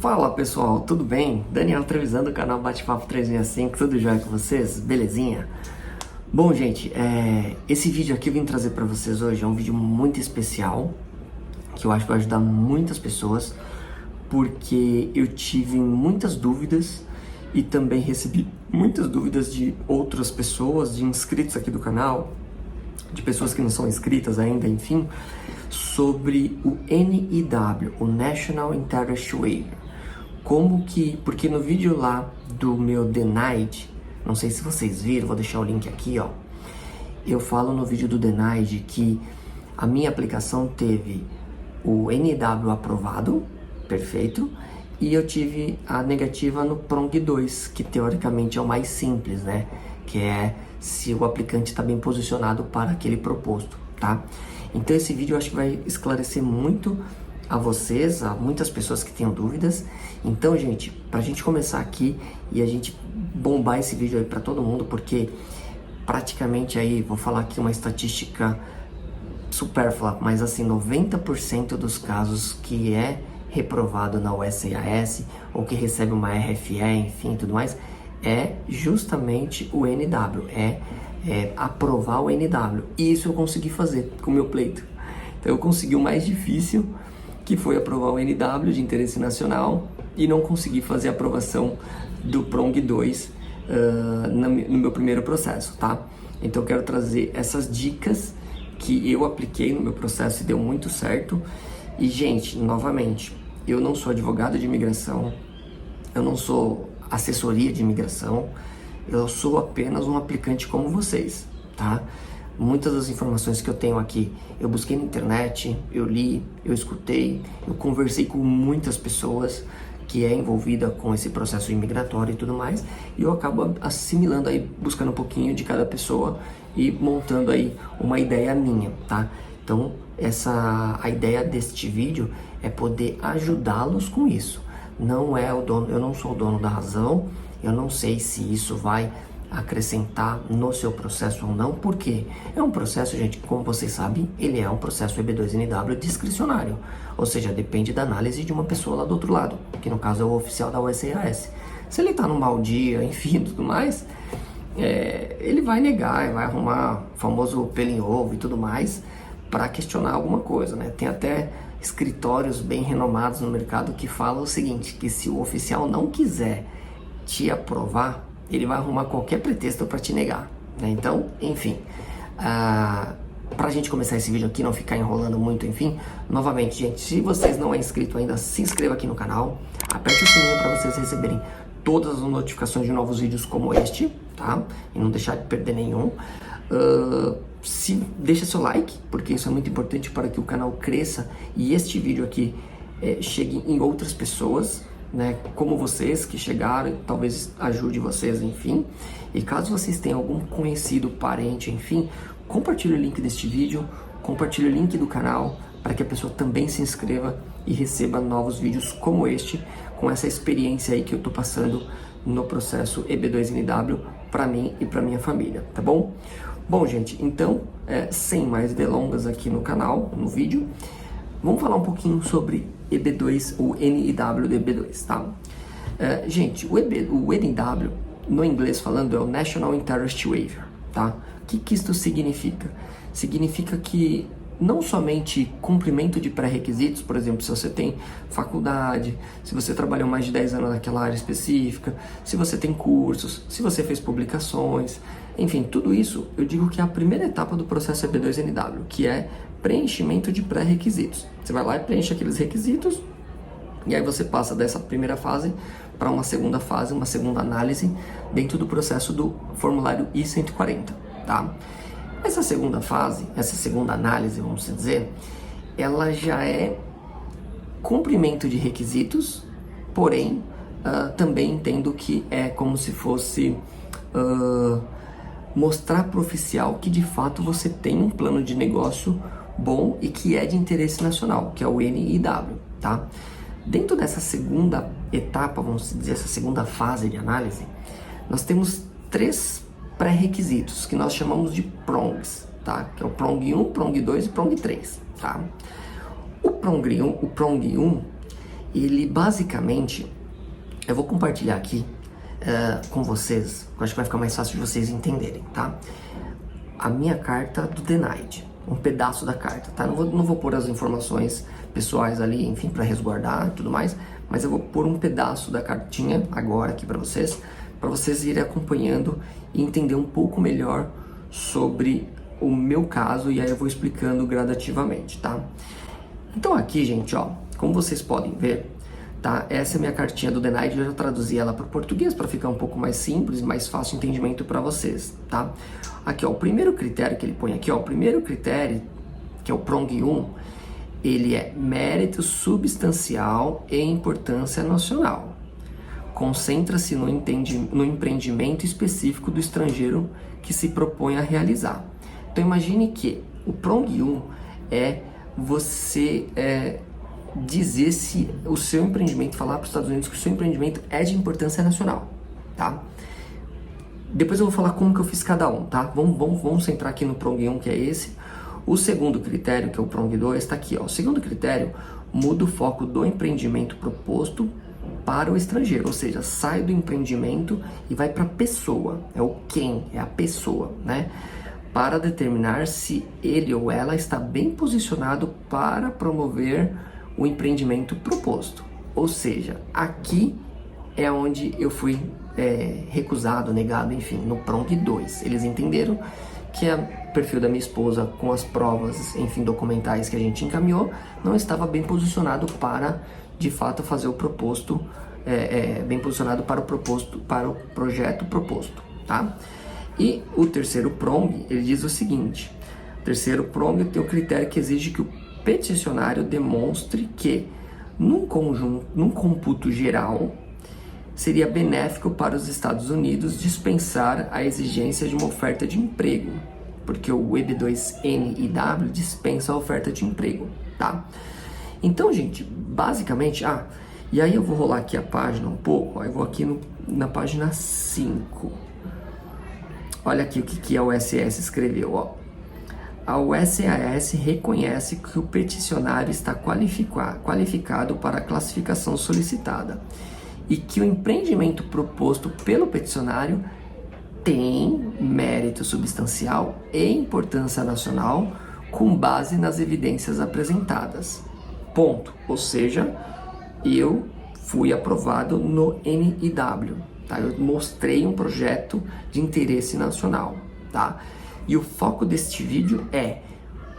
Fala pessoal, tudo bem? Daniel Trevisan do canal Bate-Papo 365, tudo jóia com vocês? Belezinha? Bom gente, esse vídeo aqui eu vim trazer para vocês hoje é um vídeo muito especial, que eu acho que vai ajudar muitas pessoas, porque eu tive muitas dúvidas e também recebi muitas dúvidas de outras pessoas, de inscritos aqui do canal, de pessoas que não são inscritas ainda, enfim, sobre o NIW, o National Interest Waiver. Porque no vídeo lá do meu Denied, não sei se vocês viram, vou deixar o link aqui, ó. Eu falo no vídeo do Denied que a minha aplicação teve o NIW aprovado, perfeito, e eu tive a negativa no PRONG 2, que teoricamente é o mais simples, né? Que é se o aplicante está bem posicionado para aquele proposto, tá? Então esse vídeo eu acho que vai esclarecer muito a vocês, a muitas pessoas que tenham dúvidas. Então, gente, pra gente começar aqui e a gente bombar esse vídeo aí pra todo mundo, porque praticamente aí, vou falar aqui uma estatística supérflua, mas assim, 90% dos casos que é reprovado na USAS ou que recebe uma RFE, enfim, tudo mais, é justamente o NW, aprovar o NW. E isso eu consegui fazer com o meu pleito. Então eu consegui o mais difícil, que foi aprovar o NW de interesse nacional, e não consegui fazer a aprovação do PRONG 2 no meu primeiro processo, tá? Então eu quero trazer essas dicas que eu apliquei no meu processo e deu muito certo. E gente, novamente, eu não sou advogado de imigração, eu não sou assessoria de imigração, eu sou apenas um aplicante como vocês, tá? Muitas das informações que eu tenho aqui, eu busquei na internet, eu li, eu escutei, eu conversei com muitas pessoas que é envolvida com esse processo imigratório e tudo mais, e eu acabo assimilando aí, buscando um pouquinho de cada pessoa e montando aí uma ideia minha, tá? Então, a ideia deste vídeo é poder ajudá-los com isso. Eu não sou o dono da razão, eu não sei se isso vai acrescentar no seu processo ou não, porque é um processo, gente, como vocês sabem, ele é um processo EB2NW discricionário, ou seja, depende da análise de uma pessoa lá do outro lado, que no caso é o oficial da USAS. Se ele tá num mau dia, enfim, tudo mais, ele vai negar, vai arrumar o famoso pelo em ovo e tudo mais, para questionar alguma coisa, né? Tem até escritórios bem renomados no mercado que falam o seguinte, que se o oficial não quiser te aprovar, ele vai arrumar qualquer pretexto para te negar, né? Então, enfim, pra gente começar esse vídeo aqui, não ficar enrolando muito, enfim, novamente, gente, se vocês não é inscrito ainda, se inscreva aqui no canal, aperte o sininho para vocês receberem todas as notificações de novos vídeos como este, tá? E não deixar de perder nenhum. Deixa seu like, porque isso é muito importante para que o canal cresça e este vídeo aqui chegue em outras pessoas, né, como vocês que chegaram, e talvez ajude vocês, enfim. E caso vocês tenham algum conhecido, parente, enfim, compartilhe o link deste vídeo, compartilhe o link do canal para que a pessoa também se inscreva e receba novos vídeos como este, com essa experiência aí que eu tô passando no processo EB2NW para mim e para minha família, tá bom? Bom, gente, então, sem mais delongas aqui no canal, no vídeo, vamos falar um pouquinho sobre EB2, o NIW do EB2, tá? Gente, o NIW, no inglês falando, é o National Interest Waiver, tá? O que isso significa? Significa que não somente cumprimento de pré-requisitos, por exemplo, se você tem faculdade, se você trabalhou mais de 10 anos naquela área específica, se você tem cursos, se você fez publicações, enfim, tudo isso eu digo que é a primeira etapa do processo EB2NW, que é preenchimento de pré-requisitos. Você vai lá e preenche aqueles requisitos, e aí você passa dessa primeira fase para uma segunda fase, uma segunda análise, dentro do processo do formulário I-140, tá? Essa segunda fase, essa segunda análise, vamos dizer, ela já é cumprimento de requisitos, porém, também entendo que é como se fosse mostrar para o oficial que de fato você tem um plano de negócio bom e que é de interesse nacional, que é o NIW, tá? Dentro dessa segunda etapa, vamos dizer, essa segunda fase de análise, nós temos 3 pré-requisitos que nós chamamos de PRONGs, tá? Que é o PRONG 1, PRONG 2 e PRONG 3, tá? O PRONG 1, ele basicamente, eu vou compartilhar aqui com vocês, eu acho que vai ficar mais fácil de vocês entenderem, tá? A minha carta do Denied, um pedaço da carta, tá? Não vou pôr as informações pessoais ali, enfim, para resguardar e tudo mais, mas eu vou pôr um pedaço da cartinha agora aqui para vocês irem acompanhando e entender um pouco melhor sobre o meu caso, e aí eu vou explicando gradativamente, tá? Então aqui, gente, ó, como vocês podem ver, tá? Essa é a minha cartinha do Denied, eu já traduzi ela para o português para ficar um pouco mais simples, mais fácil entendimento para vocês, tá? Aqui, ó, o primeiro critério que ele põe aqui, ó, o primeiro critério, que é o prong 1, ele é mérito substancial e importância nacional. Concentra-se no empreendimento específico do estrangeiro que se propõe a realizar. Então imagine que o prong 1 é você dizer se o seu empreendimento, falar para os Estados Unidos que o seu empreendimento é de importância nacional, tá? Depois eu vou falar como que eu fiz cada um, tá? Vamos centrar aqui no prong 1, que é esse. O segundo critério, que é o prong 2, está aqui, ó. O segundo critério muda o foco do empreendimento proposto para o estrangeiro, ou seja, sai do empreendimento e vai para a pessoa, é o quem, é a pessoa, né? Para determinar se ele ou ela está bem posicionado para promover o empreendimento proposto. Ou seja, aqui é onde eu fui recusado, negado, enfim, no prong 2. Eles entenderam que o perfil da minha esposa, com as provas, enfim, documentais que a gente encaminhou, não estava bem posicionado para, de fato, fazer o proposto, bem posicionado para o projeto proposto, tá? E o terceiro prong, ele diz o seguinte: o terceiro prong tem o critério que exige que o peticionário demonstre que, num cômputo geral, seria benéfico para os Estados Unidos dispensar a exigência de uma oferta de emprego, porque o EB2N dispensa a oferta de emprego, tá? Então, gente, basicamente, e aí eu vou rolar aqui a página um pouco, aí eu vou aqui na página 5. Olha aqui o que a USAS escreveu, ó. A USAS reconhece que o peticionário está qualificado para a classificação solicitada e que o empreendimento proposto pelo peticionário tem mérito substancial e importância nacional com base nas evidências apresentadas. Ponto. Ou seja, eu fui aprovado no NIW, tá? Eu mostrei um projeto de interesse nacional, tá? E o foco deste vídeo é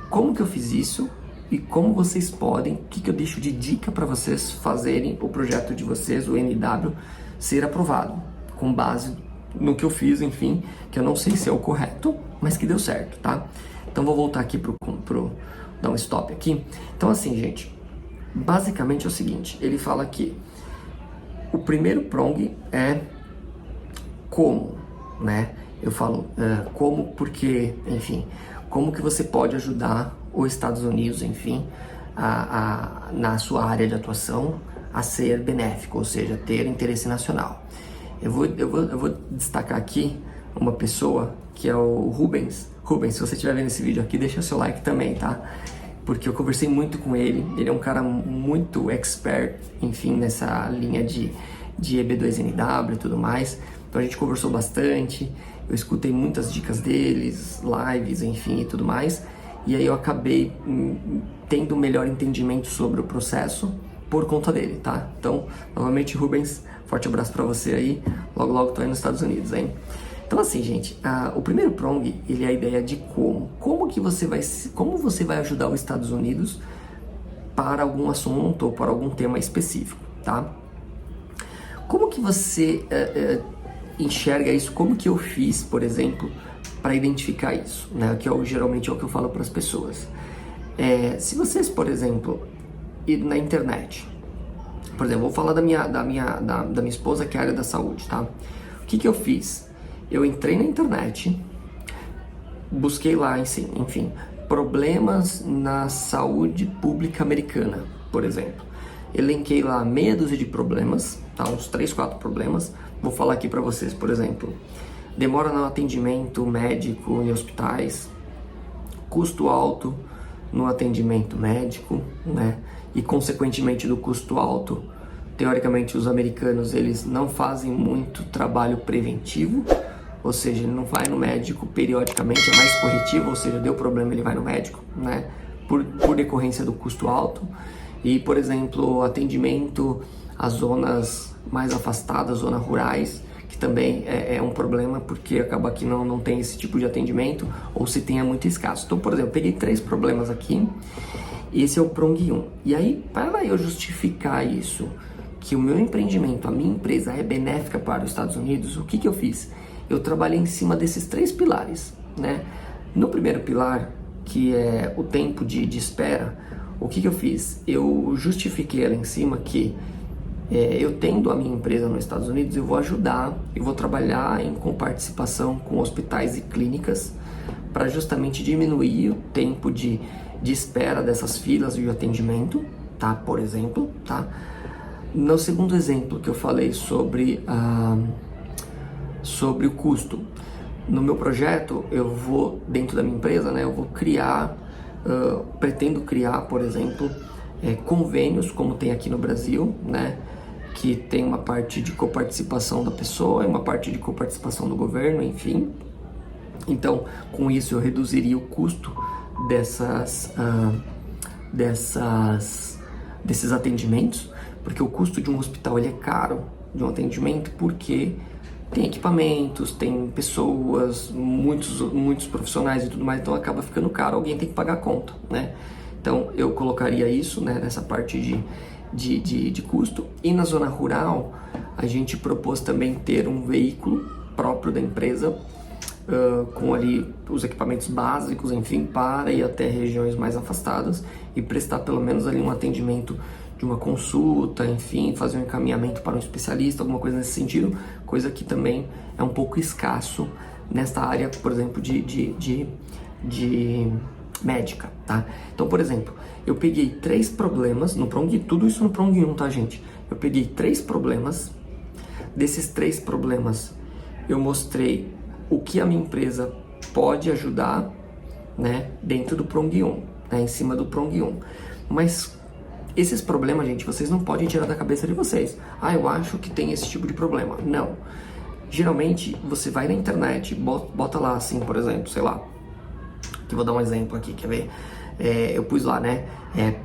como que eu fiz isso e como vocês podem, o que eu deixo de dica para vocês fazerem o projeto de vocês, o NIW, ser aprovado, com base no que eu fiz, enfim, que eu não sei se é o correto, mas que deu certo, tá? Então vou voltar aqui dar um stop aqui. Então assim, gente, basicamente é o seguinte, ele fala que o primeiro prong é como, né? Eu falo como porque, enfim, como que você pode ajudar os Estados Unidos, enfim, na sua área de atuação a ser benéfico, ou seja, ter interesse nacional. Eu vou destacar aqui uma pessoa que é o Rubens. Rubens, se você estiver vendo esse vídeo aqui, deixa seu like também, tá? Porque eu conversei muito com ele, ele é um cara muito expert, enfim, nessa linha de EB2NW e tudo mais. Então a gente conversou bastante, eu escutei muitas dicas deles, lives, enfim, e tudo mais. E aí eu acabei tendo um melhor entendimento sobre o processo por conta dele, tá? Então, novamente, Rubens, forte abraço pra você aí. Logo, logo tô aí nos Estados Unidos, hein? Então, assim, gente, o primeiro prong, ele é a ideia de como. Como você vai ajudar os Estados Unidos para algum assunto ou para algum tema específico, tá? Como que você enxerga isso? Como que eu fiz, por exemplo, para identificar isso, né? Que geralmente é o que eu falo para as pessoas. Se vocês, por exemplo, ir na internet, por exemplo, vou falar da minha esposa, que é a área da saúde, tá? O que eu fiz? Eu entrei na internet, busquei lá, enfim, problemas na saúde pública americana, por exemplo. Elenquei lá meia dúzia de problemas, tá? Uns 3, 4 problemas. Vou falar aqui para vocês, por exemplo, demora no atendimento médico em hospitais, custo alto no atendimento médico, né? e consequentemente do custo alto, teoricamente os americanos eles não fazem muito trabalho preventivo, ou seja, ele não vai no médico periodicamente, é mais corretivo, ou seja, deu problema ele vai no médico, né? Por decorrência do custo alto. E, por exemplo, atendimento às zonas mais afastadas, zonas rurais, que também é um problema, porque acaba que não tem esse tipo de atendimento, ou se tem é muito escasso. Então, por exemplo, eu peguei 3 problemas aqui, esse é o Prong 1. E aí, para eu justificar isso, que o meu empreendimento, a minha empresa é benéfica para os Estados Unidos, o que eu fiz? Eu trabalhei em cima desses 3 pilares, né? No primeiro pilar, que é o tempo de espera, o que eu fiz? Eu justifiquei lá em cima que eu tendo a minha empresa nos Estados Unidos, eu vou ajudar, eu vou trabalhar com participação com hospitais e clínicas para justamente diminuir o tempo de espera dessas filas de atendimento, tá? Por exemplo, tá? No segundo exemplo que eu falei sobre o custo, no meu projeto eu vou, dentro da minha empresa, né, eu vou criar, pretendo criar, por exemplo, convênios, como tem aqui no Brasil, né, que tem uma parte de coparticipação da pessoa e uma parte de coparticipação do governo, enfim. Então, com isso eu reduziria o custo desses atendimentos, porque o custo de um hospital ele é caro, de um atendimento, porque tem equipamentos, tem pessoas, muitos profissionais e tudo mais, então acaba ficando caro, alguém tem que pagar a conta, né? Então eu colocaria isso, né, nessa parte de custo. E na zona rural, a gente propôs também ter um veículo próprio da empresa, com ali os equipamentos básicos, enfim, para ir até regiões mais afastadas e prestar pelo menos ali um atendimento de uma consulta, enfim, fazer um encaminhamento para um especialista, alguma coisa nesse sentido, coisa que também é um pouco escasso nesta área, por exemplo, de médica, tá? Então, por exemplo, eu peguei 3 problemas no Prong, tudo isso no Prong 1, tá, gente? Eu peguei 3 problemas, desses 3 problemas eu mostrei o que a minha empresa pode ajudar, né, dentro do Prong 1, né, em cima do Prong 1. Mas esses problemas, gente, vocês não podem tirar da cabeça de vocês. Ah, eu acho que tem esse tipo de problema. Não. Geralmente, você vai na internet, bota lá assim, por exemplo, sei lá, que eu vou dar um exemplo aqui, quer ver? Eu pus lá, né,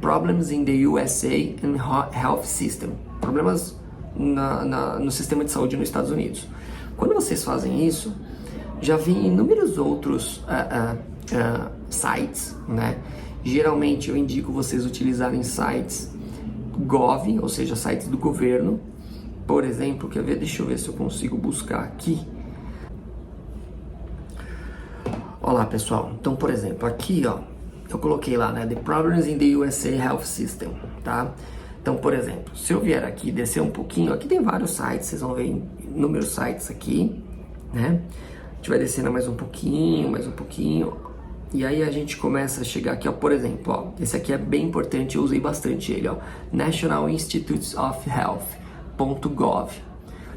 Problems in the USA and Health System. Problemas no sistema de saúde nos Estados Unidos. Quando vocês fazem isso, já vi inúmeros outros sites, né? Geralmente eu indico vocês utilizarem sites gov, ou seja, sites do governo. Por exemplo, quer ver? Deixa eu ver se eu consigo buscar aqui. Olá, pessoal. Então, por exemplo, aqui, ó, eu coloquei lá, né, The Problems in the USA Health System, tá? Então, por exemplo, se eu vier aqui descer um pouquinho, aqui tem vários sites, vocês vão ver inúmeros sites aqui, né? A gente vai descendo mais um pouquinho, e aí a gente começa a chegar aqui, ó, por exemplo, ó, esse aqui é bem importante, eu usei bastante ele, ó, National Institutes of Health.gov,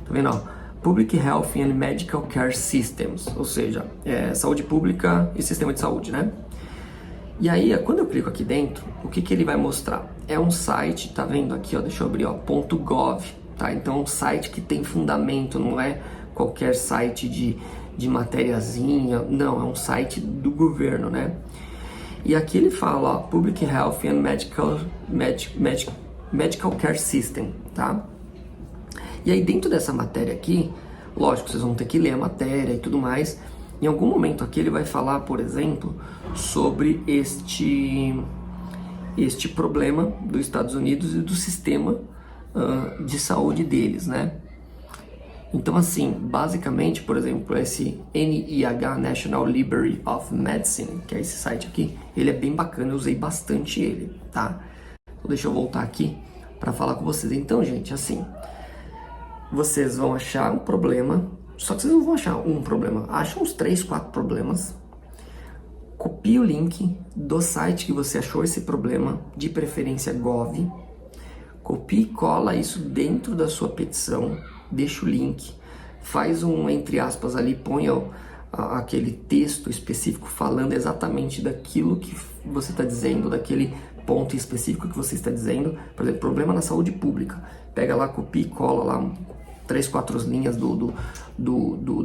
tá vendo, ó, Public Health and Medical Care Systems, ou seja, saúde pública e sistema de saúde, né? E aí, quando eu clico aqui dentro, o que ele vai mostrar? É um site, tá vendo aqui, ó, deixa eu abrir, ó, .gov, tá? Então, é um site que tem fundamento, não é qualquer site de matériazinha, não, é um site do governo, né? E aqui ele fala, ó, Public Health and Medical Care System, tá? E aí dentro dessa matéria aqui, lógico, vocês vão ter que ler a matéria e tudo mais. Em algum momento aqui ele vai falar, por exemplo, sobre este problema dos Estados Unidos e do sistema de saúde deles, né? Então, assim, basicamente, por exemplo, esse NIH, National Library of Medicine, que é esse site aqui, ele é bem bacana, eu usei bastante ele, tá? Então, deixa eu voltar aqui para falar com vocês. Então, gente, assim, vocês vão achar um problema, só que vocês não vão achar um problema, acham uns 3, 4 problemas, copie o link do site que você achou esse problema, de preferência Gov, copie e cola isso dentro da sua petição, deixa o link, faz um, entre aspas, ali, ponha aquele texto específico falando exatamente daquilo que você está dizendo, daquele ponto específico que você está dizendo. Por exemplo, problema na saúde pública. Pega lá, copia e cola lá 3, 4 linhas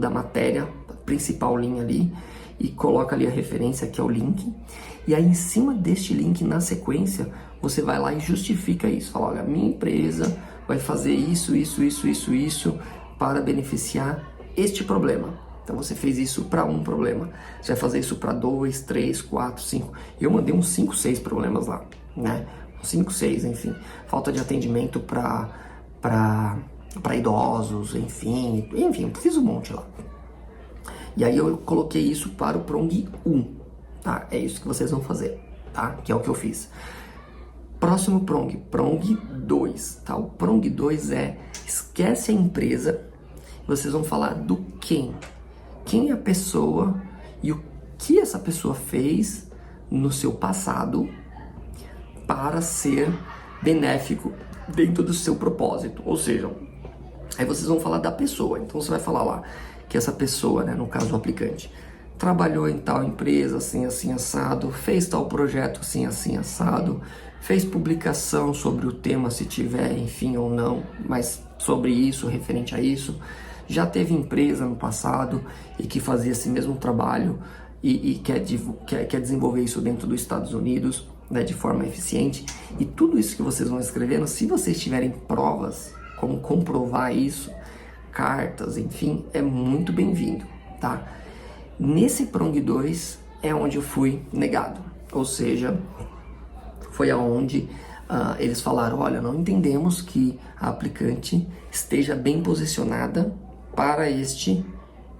da matéria, principal linha ali, e coloca ali a referência, que é o link. E aí, em cima deste link, na sequência, você vai lá e justifica isso. Fala, olha, minha empresa vai fazer isso para beneficiar este problema. Então, você fez isso para um problema. Você vai fazer isso para 2, 3, 4, 5. Eu mandei uns 5, 6 problemas lá, né? 5, 6, enfim. Falta de atendimento para idosos, enfim, fiz um monte lá. E aí eu coloquei isso para o Prong 1, tá? É isso que vocês vão fazer, tá? Que é o que eu fiz. Próximo Prong 2, tá? O Prong 2 é, esquece a empresa, vocês vão falar do quem. Quem é a pessoa e o que essa pessoa fez no seu passado para ser benéfico dentro do seu propósito. Ou seja, aí vocês vão falar da pessoa. Então você vai falar lá que essa pessoa, né, no caso o aplicante, trabalhou em tal empresa, assim, assim, assado, fez tal projeto, assim, assim, assado, fez publicação sobre o tema, se tiver, enfim, ou não, mas sobre isso, referente a isso, já teve empresa no passado e que fazia esse mesmo trabalho e quer desenvolver isso dentro dos Estados Unidos, né, de forma eficiente. E tudo isso que vocês vão escrevendo, se vocês tiverem provas, como comprovar isso, cartas, enfim, é muito bem-vindo, tá? Nesse Prong 2 é onde eu fui negado, ou seja, foi aonde eles falaram, olha, não entendemos que a aplicante esteja bem posicionada para este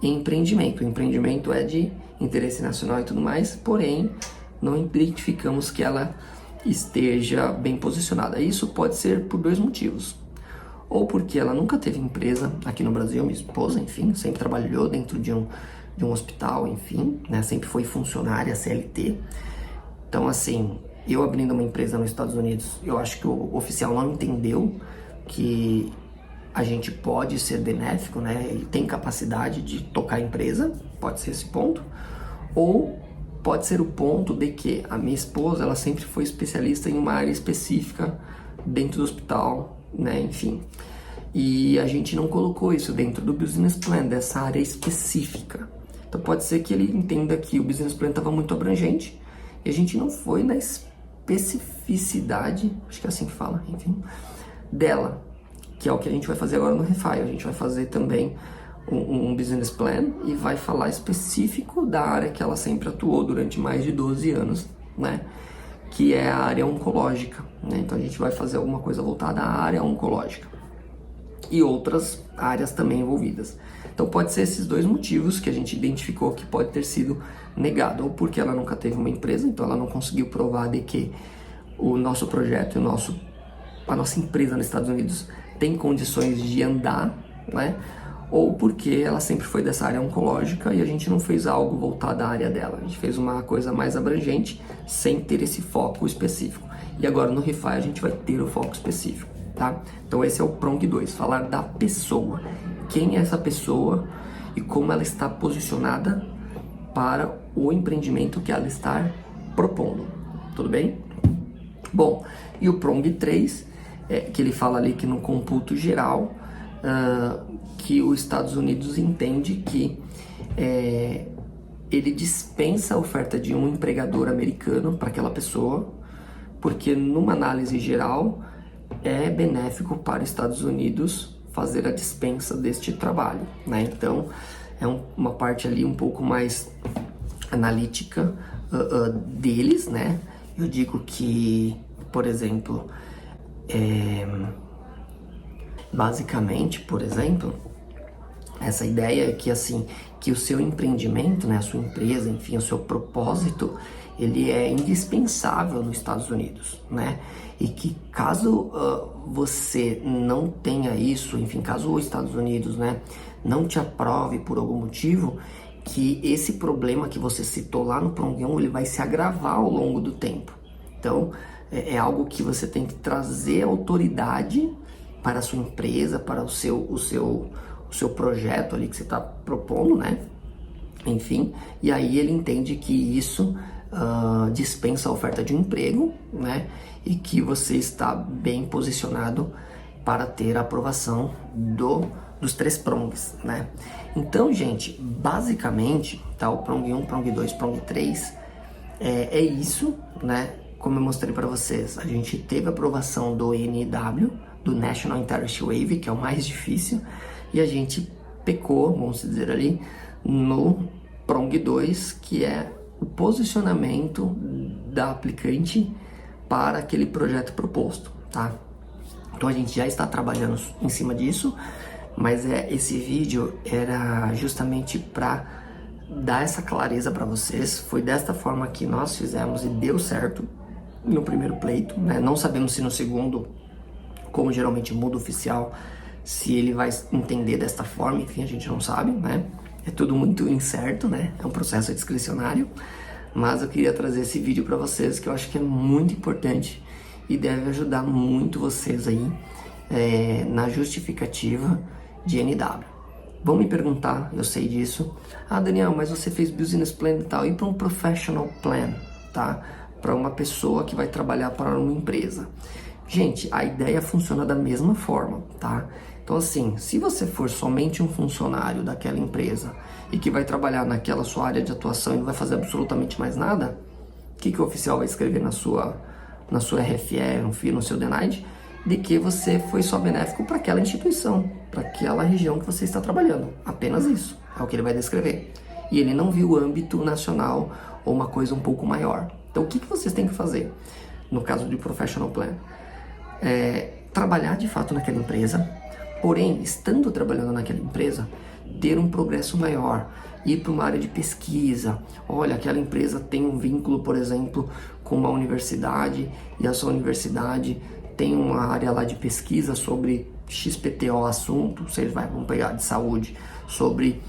empreendimento. O empreendimento é de interesse nacional e tudo mais, porém, não identificamos que ela esteja bem posicionada. Isso pode ser por 2 motivos. Ou porque ela nunca teve empresa aqui no Brasil, minha esposa, enfim, sempre trabalhou dentro de um hospital, enfim, né, sempre foi funcionária CLT. Então, assim, eu abrindo uma empresa nos Estados Unidos, eu acho que o oficial não entendeu que a gente pode ser benéfico, né, e tem capacidade de tocar a empresa, pode ser esse ponto. Ou pode ser o ponto de que a minha esposa, ela sempre foi especialista em uma área específica dentro do hospital, né, enfim. E a gente não colocou isso dentro do business plan, dessa área específica. Então pode ser que ele entenda que o business plan estava muito abrangente e a gente não foi na especificidade, acho que é assim que fala, enfim, dela, que é o que a gente vai fazer agora no Refile. A gente vai fazer também um business plan e vai falar específico da área que ela sempre atuou durante mais de 12 anos, né? Que é a área oncológica, né? Então a gente vai fazer alguma coisa voltada à área oncológica e outras áreas também envolvidas. Então pode ser esses 2 motivos que a gente identificou que pode ter sido negado, ou porque ela nunca teve uma empresa, então ela não conseguiu provar de que o nosso projeto e a nossa empresa nos Estados Unidos tem condições de andar, né? Ou porque ela sempre foi dessa área oncológica e a gente não fez algo voltado à área dela. A gente fez uma coisa mais abrangente, sem ter esse foco específico. E agora no Refile a gente vai ter o foco específico, tá? Então esse é o Prong 2, falar da pessoa. Quem é essa pessoa e como ela está posicionada para o empreendimento que ela está propondo. Tudo bem? Bom, e o Prong 3, que ele fala ali que no computo geral, que os Estados Unidos entende que ele dispensa a oferta de um empregador americano para aquela pessoa, porque numa análise geral é benéfico para os Estados Unidos fazer a dispensa deste trabalho, né? Então é uma parte ali um pouco mais analítica deles, né? Eu digo que, por exemplo, basicamente, por exemplo, essa ideia é que, assim, que o seu empreendimento, né, a sua empresa, enfim, o seu propósito, ele é indispensável nos Estados Unidos, né? E que caso você não tenha isso, enfim, caso os Estados Unidos, né, não te aprove por algum motivo, que esse problema que você citou lá no Prong 1, ele vai se agravar ao longo do tempo. Então, é algo que você tem que trazer autoridade para a sua empresa, para o seu projeto ali que você está propondo, né? Enfim, e aí ele entende que isso dispensa a oferta de um emprego, né? E que você está bem posicionado para ter a aprovação dos 3 prongs, né? Então, gente, basicamente, tá, o prong 1, prong 2, prong 3 é isso, né? Como eu mostrei para vocês, a gente teve a aprovação do NIW, do National Interest Waiver, que é o mais difícil, e a gente pecou, vamos dizer ali, no prong 2, que é o posicionamento da aplicante para aquele projeto proposto, tá? Então a gente já está trabalhando em cima disso, mas esse vídeo era justamente para dar essa clareza para vocês. Foi desta forma que nós fizemos e deu certo no primeiro pleito, né? Não sabemos se no segundo, como geralmente muda o oficial, se ele vai entender desta forma, enfim, a gente não sabe, né? É tudo muito incerto, né? É um processo discricionário, mas eu queria trazer esse vídeo para vocês, que eu acho que é muito importante e deve ajudar muito vocês aí na justificativa de NW. Vão me perguntar, eu sei disso, Daniel, mas você fez business plan e tal, e para um professional plan, tá? Para uma pessoa que vai trabalhar para uma empresa. Gente, a ideia funciona da mesma forma, tá? Então assim, se você for somente um funcionário daquela empresa e que vai trabalhar naquela sua área de atuação e não vai fazer absolutamente mais nada, o que o oficial vai escrever na sua RFE, no seu DNID? De que você foi só benéfico para aquela instituição, para aquela região que você está trabalhando. Apenas isso, é o que ele vai descrever. E ele não viu o âmbito nacional ou uma coisa um pouco maior. Então o que vocês têm que fazer no caso de Professional Plan? Trabalhar de fato naquela empresa, porém, estando trabalhando naquela empresa, ter um progresso maior, ir para uma área de pesquisa. Olha, aquela empresa tem um vínculo, por exemplo, com uma universidade, e a sua universidade tem uma área lá de pesquisa sobre XPTO assunto, vocês vão pegar de saúde, sobre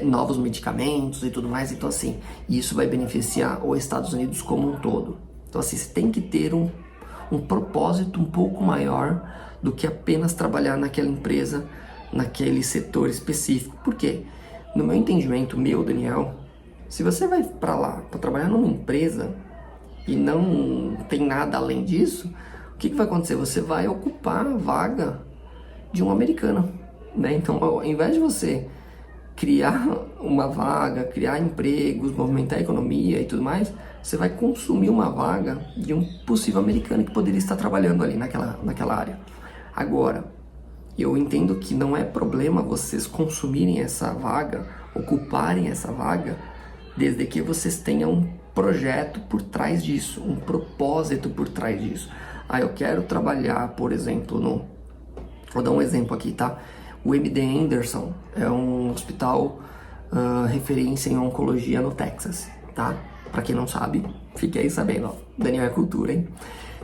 novos medicamentos e tudo mais. Então assim, isso vai beneficiar os Estados Unidos como um todo. Então assim, você tem que ter um propósito um pouco maior do que apenas trabalhar naquela empresa, naquele setor específico. Por quê? No meu entendimento, Daniel, se você vai para lá para trabalhar numa empresa e não tem nada além disso, o que vai acontecer? Você vai ocupar a vaga de um americano, né? Então, ao invés de você criar uma vaga, criar empregos, movimentar a economia e tudo mais, você vai consumir uma vaga de um possível americano que poderia estar trabalhando ali naquela área. Agora, eu entendo que não é problema vocês consumirem essa vaga, ocuparem essa vaga, desde que vocês tenham um projeto por trás disso, um propósito por trás disso. Eu quero trabalhar, por exemplo, vou dar um exemplo aqui, tá? O MD Anderson é um hospital referência em oncologia no Texas, tá? Pra quem não sabe, fique aí sabendo, ó. Daniel é cultura, hein?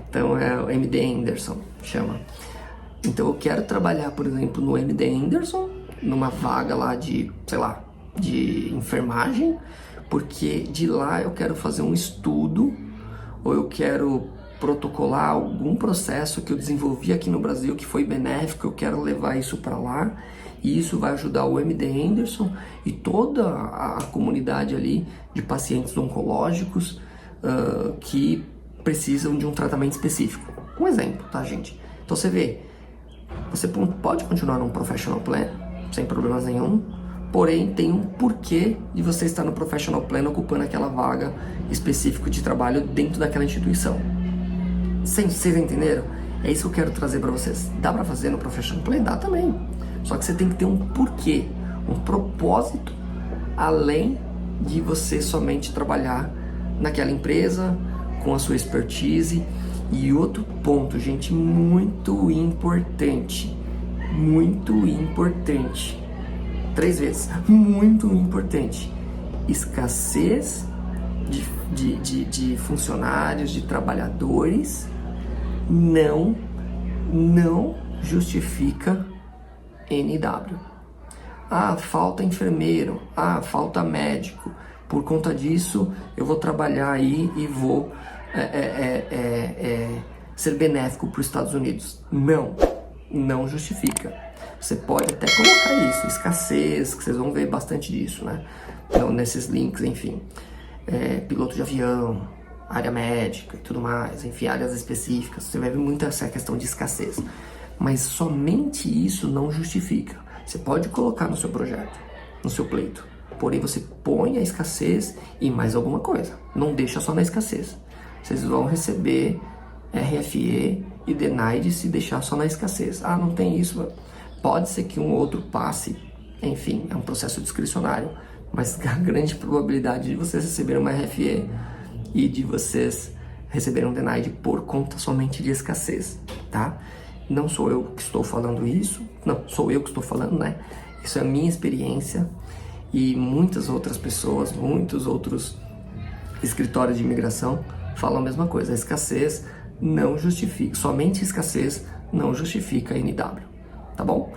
Então é o MD Anderson, chama. Então eu quero trabalhar, por exemplo, no MD Anderson, numa vaga lá de, sei lá, de enfermagem, porque de lá eu quero fazer um estudo, ou eu quero protocolar algum processo que eu desenvolvi aqui no Brasil que foi benéfico, eu quero levar isso para lá, e isso vai ajudar o MD Anderson e toda a comunidade ali de pacientes oncológicos que precisam de um tratamento específico. Um exemplo, tá, gente? Então você vê, você pode continuar num Professional Plan sem problemas nenhum, porém tem um porquê de você estar no Professional Plan ocupando aquela vaga específica de trabalho dentro daquela instituição. Vocês entenderam? É isso que eu quero trazer para vocês. Dá para fazer no Professional Plan? Dá também. Só que você tem que ter um porquê, um propósito, além de você somente trabalhar naquela empresa, com a sua expertise. E outro ponto, gente, muito importante. 3 vezes. Muito importante. Escassez de funcionários, de trabalhadores, não justifica NW. Falta enfermeiro, falta médico. Por conta disso, eu vou trabalhar aí e vou ser benéfico para os Estados Unidos. Não justifica. Você pode até colocar isso, escassez, que vocês vão ver bastante disso, né? Então, nesses links, enfim. piloto de avião, área médica e tudo mais, enfim, áreas específicas. Você vai ver muito essa questão de escassez. Mas somente isso não justifica. Você pode colocar no seu projeto, no seu pleito. Porém, você põe a escassez e mais alguma coisa. Não deixa só na escassez. Vocês vão receber RFE e denied se deixar só na escassez. Ah, não tem isso. Pode ser que um outro passe. Enfim, é um processo discricionário. Mas a grande probabilidade de vocês receberem uma RFE e de vocês receberem um denied por conta somente de escassez, tá? Não sou eu que estou falando isso. Não, sou eu que estou falando, né? Isso é a minha experiência. E muitas outras pessoas, muitos outros escritórios de imigração falam a mesma coisa. A escassez não justifica, somente escassez não justifica a NW, tá bom?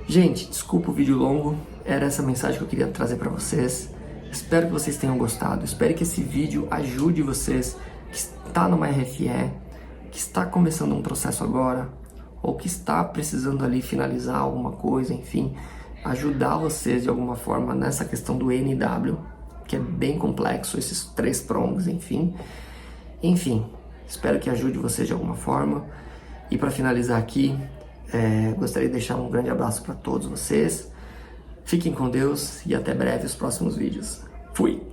Gente, desculpa o vídeo longo, era essa mensagem que eu queria trazer para vocês. Espero que vocês tenham gostado, espero que esse vídeo ajude vocês que está numa RFE, que está começando um processo agora, ou que está precisando ali finalizar alguma coisa, enfim, ajudar vocês de alguma forma nessa questão do NW, que é bem complexo, esses 3 prongs, enfim, espero que ajude vocês de alguma forma. E para finalizar aqui, gostaria de deixar um grande abraço para todos vocês, fiquem com Deus e até breve os próximos vídeos. Fui!